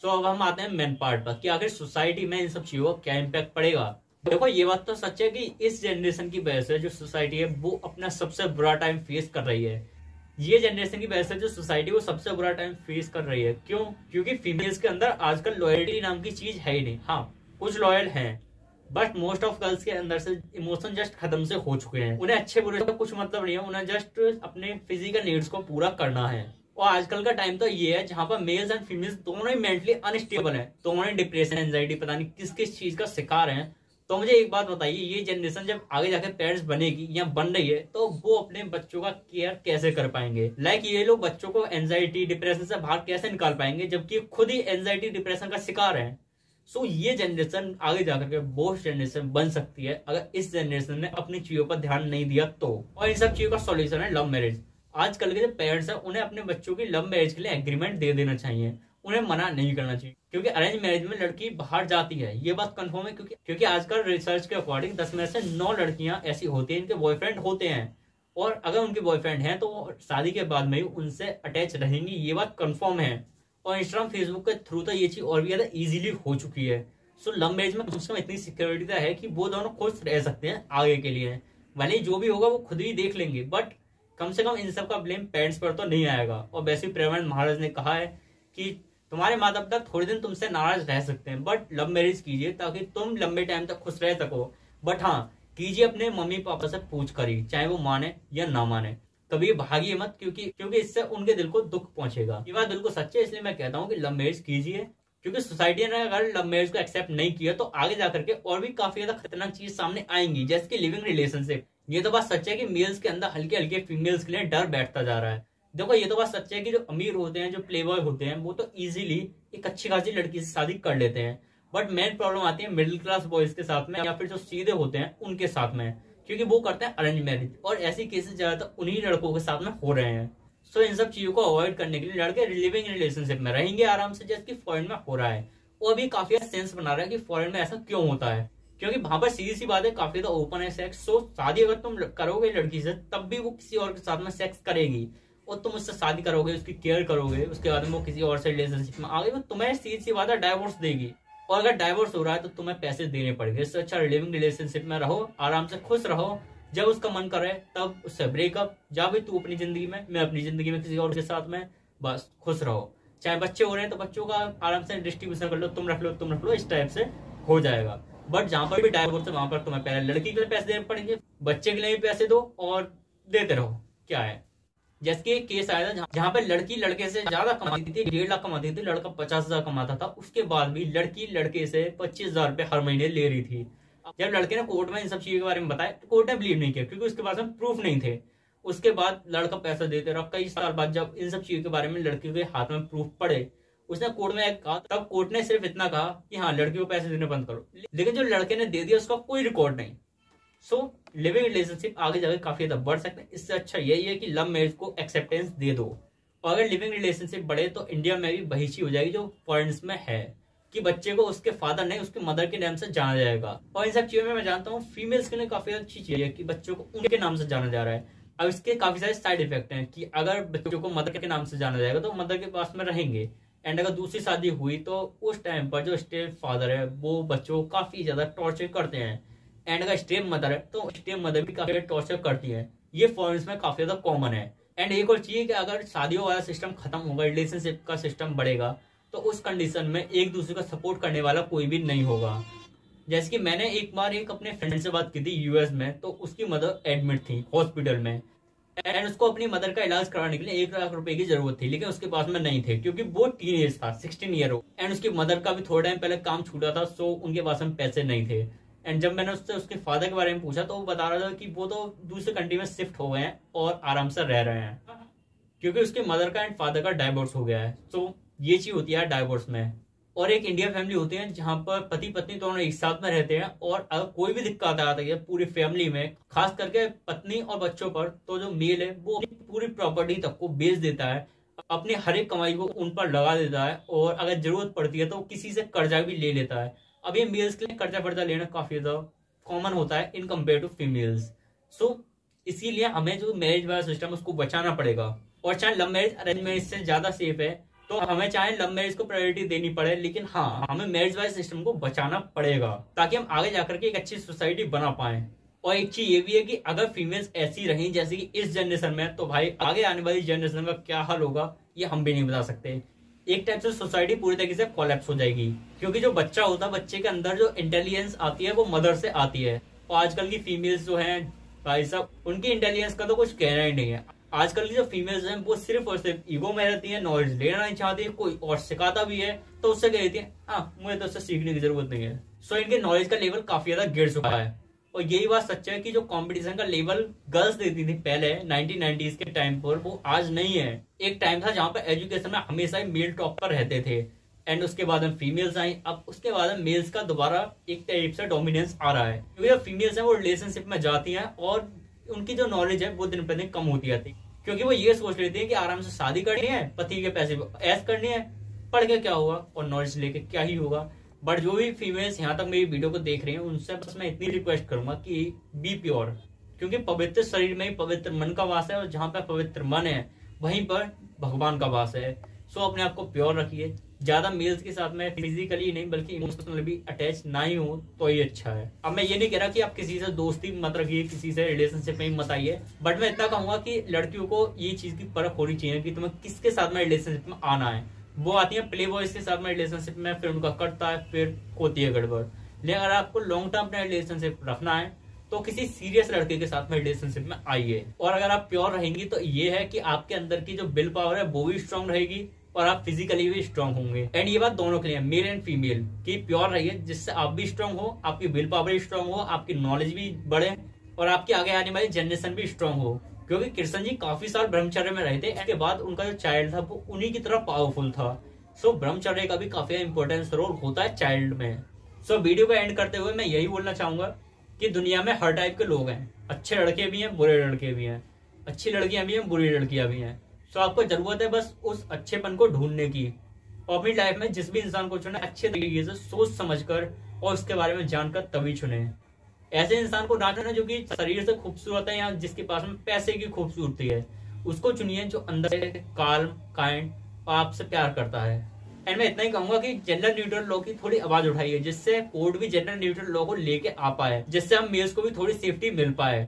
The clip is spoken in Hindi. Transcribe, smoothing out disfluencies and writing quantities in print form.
सो अब हम आते हैं मेन पार्ट पर कि आखिर सोसाइटी में इन सब चीजों का क्या इम्पैक्ट पड़ेगा। देखो ये बात तो सच है कि इस जनरेशन की वजह से जो सोसाइटी है वो अपना सबसे बुरा टाइम फेस कर रही है। ये जनरेशन की वजह से जो सोसाइटी वो सबसे बुरा टाइम फेस कर रही है। क्यों? क्योंकि फीमेल्स के अंदर आजकल लॉयल्टी नाम की चीज है ही नहीं। हाँ, कुछ लॉयल हैं, बट मोस्ट ऑफ गर्ल्स के अंदर से इमोशन जस्ट खत्म से हो चुके हैं। उन्हें अच्छे बुरे का कुछ मतलब नहीं है, उन्हें जस्ट अपने फिजिकल नीड्स को पूरा करना है। और आजकल का टाइम तो ये है जहां पर मेल्स एंड फीमेल्स दोनों ही मेंटली अनस्टेबल हैं, दोनों ही डिप्रेशन एंजाइटी पता नहीं किस किस चीज का शिकार हैं। तो मुझे एक बात बताइए, ये जनरेशन जब आगे जाकर पेरेंट्स बनेगी या बन रही है तो वो अपने बच्चों का केयर कैसे कर पाएंगे? लाइक ये लोग बच्चों को एंजाइटी डिप्रेशन से बाहर कैसे निकाल पाएंगे जबकि खुद ही एंजाइटी डिप्रेशन का शिकार है? सो ये जनरेशन आगे जाकर के बोस्ट जनरेशन बन सकती है अगर इस जनरेशन ने अपनी चीजों पर ध्यान नहीं दिया तो। और इन सब चीजों का सॉल्यूशन है लव मैरिज। आजकल के जो पेरेंट्स हैं उन्हें अपने बच्चों की लव मैरिज के लिए एग्रीमेंट दे देना चाहिए, उन्हें मना नहीं करना चाहिए। क्योंकि अरेंज मैरिज में लड़की बाहर जाती है, ये बात कंफर्म है। क्योंकि आजकल रिसर्च के अकॉर्डिंग 10 में से 9 लड़कियां ऐसी होती हैं इनके बॉयफ्रेंड होते हैं, और अगर उनके बॉयफ्रेंड हैं तो वो शादी के बाद में ही उनसे अटैच रहेंगी, ये बात कंफर्म है। और इंस्टाग्राम फेसबुक के थ्रू तो ये चीज और भी ज्यादा इजीली हो चुकी है। सो लव मैरिज में कम से कम इतनी सिक्योरिटी है कि वो दोनों खुश रह सकते हैं आगे के लिए। भले जो भी होगा वो खुद ही देख लेंगे, बट कम से कम इन सब का ब्लेम पेरेंट्स पर तो नहीं आएगा। और वैसे प्रेमानंद महाराज ने कहा है कि तुम्हारे माता पिता थोड़े दिन तुमसे नाराज रह सकते हैं, बट लव मैरिज कीजिए ताकि तुम लंबे टाइम तक खुश रह सको। बट हाँ, कीजिए अपने मम्मी पापा से पूछ कर ही, चाहे वो माने या ना माने। कभी भागिए मत, क्योंकि इससे उनके दिल को दुख पहुंचेगा। ये बात बिल्कुल सच्ची है, इसलिए मैं कहता हूँ कि लव मैरिज कीजिए। क्योंकि सोसाइटी ने अगर लव मैरिज को एक्सेप्ट नहीं किया तो आगे जाकर के और भी काफी ज्यादा खतरनाक चीज सामने आएंगी, जैसे कि लिविंग रिलेशनशिप। ये तो बात सच है कि मेल्स के अंदर हल्के हल्के फीमेल्स के लिए डर बैठता जा रहा है। देखो ये तो बात सच है कि जो अमीर होते हैं, जो प्ले बॉय होते हैं, वो तो इजीली एक अच्छी खासी लड़की से शादी कर लेते हैं। बट मेन प्रॉब्लम आती है मिडिल क्लास बॉयज के साथ में, या फिर जो सीधे होते हैं उनके साथ में, क्योंकि वो करते हैं अरेंज मैरिज। और ऐसी केसेस ज्यादातर उन्हीं लड़कों के साथ में हो रहे हैं। सो इन सब चीजों को अवॉइड करने के लिए लड़के लिविंग रिलेशनशिप में रहेंगे आराम से, जैसे कि फॉरेन में हो रहा है। वो भी काफी सेंस बना रहा है कि फॉरेन में ऐसा क्यों होता है, क्योंकि वहां पर सीधी सी बात है, काफी ज्यादा ओपन है सेक्स। सो शादी अगर तुम करोगे लड़की से, तब भी वो किसी और के साथ में सेक्स करेगी, और तुम उससे शादी करोगे, उसकी केयर करोगे, उसके बाद में वो किसी और से रिलेशनशिप में आ गई, वो तुम्हें सीधी सी बात है डाइवोर्स देगी। और अगर डाइवोर्स हो रहा है तो तुम्हें पैसे देने पड़ेंगे। इससे अच्छा लिविंग रिलेशनशिप में रहो, आराम से खुश रहो, जब उसका मन करे तब उससे ब्रेकअप, जा भी तू अपनी जिंदगी में, मैं अपनी जिंदगी में किसी और के साथ में, बस खुश रहो। चाहे बच्चे हो रहे हैं तो बच्चों का आराम से डिस्ट्रीब्यूशन कर लो, तुम रख लो तुम रख लो, इस टाइप से हो जाएगा। बट जहां पर भी डाइवोर्स है वहां पर तुम्हें पहले लड़की के लिए पैसे देने पड़ेंगे, बच्चे के लिए भी पैसे दो और देते रहो। क्या है, जैसे कि एक केस आया था जहां पर लड़की लड़के से ज्यादा कमाती थी, 1.5 लाख कमाती थी, लड़का 50,000 कमाता था। उसके बाद भी लड़की लड़के से 25,000 रुपए हर महीने ले रही थी। जब लड़के ने कोर्ट में इन सब चीजों के बारे में बताया तो कोर्ट ने बिलीव नहीं किया, क्योंकि उसके पास में प्रूफ नहीं थे। उसके बाद लड़का पैसा देते रहा। कई साल बाद जब इन सब चीजों के बारे में लड़की के हाथ में प्रूफ पड़े, उसने कोर्ट में कहा, तब कोर्ट ने सिर्फ इतना कहा कि हाँ लड़की को पैसे देने बंद करो, लेकिन जो लड़के ने दे दिया उसका कोई रिकॉर्ड नहीं। सो लिविंग रिलेशनशिप आगे जाकर काफी ज्यादा बढ़ सकते हैं। इससे अच्छा यही है कि लव मैरिज को एक्सेप्टेंस दे दो। और अगर लिविंग रिलेशनशिप बढ़े तो इंडिया में भी वही चीज हो जाएगी जो फॉरेन्स में है, कि बच्चे को उसके फादर नहीं उसके मदर के नाम से जाना जाएगा। और इन सब चीजों में मैं जानता हूँ फीमेल्स के लिए काफी अच्छी चीज है कि बच्चों को उनके नाम से जाना जा रहा है। अब इसके काफी सारे साइड इफेक्ट हैं कि अगर बच्चों को मदर के नाम से जाना जाएगा तो मदर के पास में रहेंगे, एंड अगर दूसरी शादी हुई तो उस टाइम पर जो स्टेप फादर है वो बच्चों को काफी ज्यादा टॉर्चर करते हैं, एंड अगर स्टेप मदर है तो स्टेप मदर भी काफी टॉर्चर करती है। ये फॉरेन्स में काफी ज्यादा कॉमन है। एंड एक और चीज कि अगर शादियों वाला सिस्टम खत्म होगा, रिलेशनशिप का सिस्टम बढ़ेगा, तो उस कंडीशन में एक दूसरे का सपोर्ट करने वाला कोई भी नहीं होगा। जैसे कि मैंने एक बार एक अपने फ्रेंड से बात की थी यूएस में, तो उसकी मदर एडमिट थी हॉस्पिटल में, एंड उसको अपनी मदर का इलाज कराने के लिए 1 लाख रुपए की जरूरत थी, लेकिन उसके पास में नहीं थे क्योंकि वो टीन एज था, 16 ईयर ओल्ड, एंड उसकी मदर का भी थोड़ा टाइम पहले काम छूटा था, सो उनके पास में पैसे नहीं थे। एंड जब मैंने उससे उसके फादर के बारे में पूछा तो वो बता रहा था कि वो तो दूसरे कंट्री में शिफ्ट हो गए हैं और आराम से रह रहे हैं, क्योंकि उसके मदर का एंड फादर का डाइवोर्स हो गया है। सो ये चीज होती है डाइवोर्स में। और एक इंडियन फैमिली होती है जहां पर पति पत्नी दोनों एक साथ में रहते हैं, और अगर कोई भी दिक्कत आती है पूरी फैमिली में, खास करके पत्नी और बच्चों पर, तो जो मेल है वो अपनी पूरी प्रॉपर्टी तक को बेच देता है, अपनी हर एक कमाई को उन पर लगा देता है, और अगर जरूरत पड़ती है तो किसी से कर्जा भी ले लेता है। अब ये मेल्स के लिए कर्जा वर्जा लेना काफी ज्यादा कॉमन होता है इन कम्पेयर टू फीमेल्स। सो इसीलिए हमें जो मैरिज वाला सिस्टम उसको बचाना पड़ेगा। और चाहे लव मैरिज अरेंज मैरिज से ज्यादा सेफ है, तो हमें चाहे लव मैरिज को प्रायोरिटी देनी पड़े, लेकिन हाँ हमें मैरिज वाइज सिस्टम को बचाना पड़ेगा ताकि हम आगे जाकर के एक अच्छी सोसाइटी बना पाए। और एक चीज ये भी है कि अगर फीमेल्स ऐसी रही जैसे कि इस जनरेशन में, तो भाई आगे आने वाली जनरेशन का क्या हाल होगा ये हम भी नहीं बता सकते। एक टाइप से सोसाइटी पूरी तरीके से कोलैप्स हो जाएगी, क्योंकि जो बच्चा होता है, बच्चे के अंदर जो इंटेलिजेंस आती है वो मदर से आती है। और आजकल की फीमेल्स जो हैं भाई साहब, उनकी इंटेलिजेंस का तो कुछ कहना ही नहीं है। आजकल की जो फीमेल्स हैं वो सिर्फ और सिर्फ ईगो में रहती है, नॉलेज लेना नहीं चाहती है, कोई और सिखाता भी है तो उससे कह देती है हाँ मुझे तो उससे सीखने की जरूरत नहीं है। सो इनके नॉलेज का लेवल काफी ज्यादा गिर चुका है। और यही बात सच है कि जो कंपटीशन का लेवल गर्ल्स देती थी पहले 1990s के टाइम पर, वो आज नहीं है। एक टाइम था जहां पर एजुकेशन में हमेशा ही मेल टॉप पर रहते थे, एंड उसके बाद में फीमेल्स आई। अब उसके बाद में मेल्स का दोबारा एक टाइप से डोमिनेंस आ रहा है, क्योंकि जो फीमेल्स हैं वो रिलेशनशिप में जाती हैं और उनकी जो नॉलेज है वो दिन पर दिन कम होती जाती है, क्योंकि वो ये सोच लेती है कि आराम से शादी करनी है, पति के पैसे ऐश करनी है, पढ़ के क्या होगा और नॉलेज लेके क्या ही होगा। बट जो भी फीमेल्स यहाँ तक मेरी वीडियो को देख रही हैं उनसे बस मैं इतनी रिक्वेस्ट करूंगा कि बी प्योर, क्योंकि पवित्र शरीर में ही पवित्र मन का वास है, और जहाँ पे पवित्र मन है वहीं पर भगवान का वास है। सो अपने आप को प्योर रखिए, ज्यादा मेल्स के साथ में फिजिकली नहीं बल्कि इमोशनली भी अटैच ना ही हो तो ही अच्छा है। अब मैं ये नहीं कह रहा कि आप किसी से दोस्ती मत रखिए, किसी से रिलेशनशिप में मत आइए, बट मैं इतना कहूंगा कि लड़कियों को ये चीज की परख होनी चाहिए कि तुम्हें किसके साथ में रिलेशनशिप में आना है। वो आती है प्ले बॉयज के साथ में रिलेशनशिप में, फिर उनका कटता है, फिर होती है गड़बड़। लेकिन अगर आपको लॉन्ग टर्म अपना रिलेशनशिप रखना है तो किसी सीरियस लड़के के साथ में रिलेशनशिप में आइए। और अगर आप प्योर रहेंगी तो ये है कि आपके अंदर की जो विल पावर है वो भी स्ट्रांग रहेगी और आप फिजिकली भी स्ट्रांग होंगे। एंड ये बात दोनों के लिए, मेल एंड फीमेल, की प्योर रहिए जिससे आप भी स्ट्रांग हो, आपकी विल पावर भी स्ट्रांग हो, आपकी नॉलेज भी बढ़े और आपकी आगे आने वाली जनरेशन भी स्ट्रांग हो। क्योंकि कृष्ण जी काफी साल ब्रह्मचर्य में रहे थे, इसके बाद उनका जो चाइल्ड था वो उन्हीं की तरह पावरफुल था। सो ब्रह्मचर्य का भी काफी इंपॉर्टेंस रोल होता है चाइल्ड में। सो वीडियो को एंड करते हुए मैं यही बोलना चाहूंगा कि दुनिया में हर टाइप के लोग हैं, अच्छे लड़के भी हैं, बुरे लड़के भी हैं, अच्छी लड़कियां भी हैं, बुरी लड़कियां भी हैं। सो आपको जरूरत है बस उस अच्छेपन को ढूंढने की, और अपनी लाइफ में जिस भी इंसान को चुने अच्छे तरीके से सोच समझकर और उसके बारे में जानकर तभी चुने। ऐसे इंसान को ना चुने जो कि शरीर से खूबसूरत है या जिसके पास में पैसे की खूबसूरती है, उसको चुनिए जो अंदर से काल्म, काइंड और आपसे प्यार करता है। एंड मैं इतना ही कहूंगा कि जेंडर न्यूट्रल लॉ की थोड़ी आवाज उठाइए, जिससे कोर्ट भी जेंडर न्यूट्रल लॉ को लेके आ पाए, जिससे हम मेल्स को भी थोड़ी सेफ्टी मिल पाए।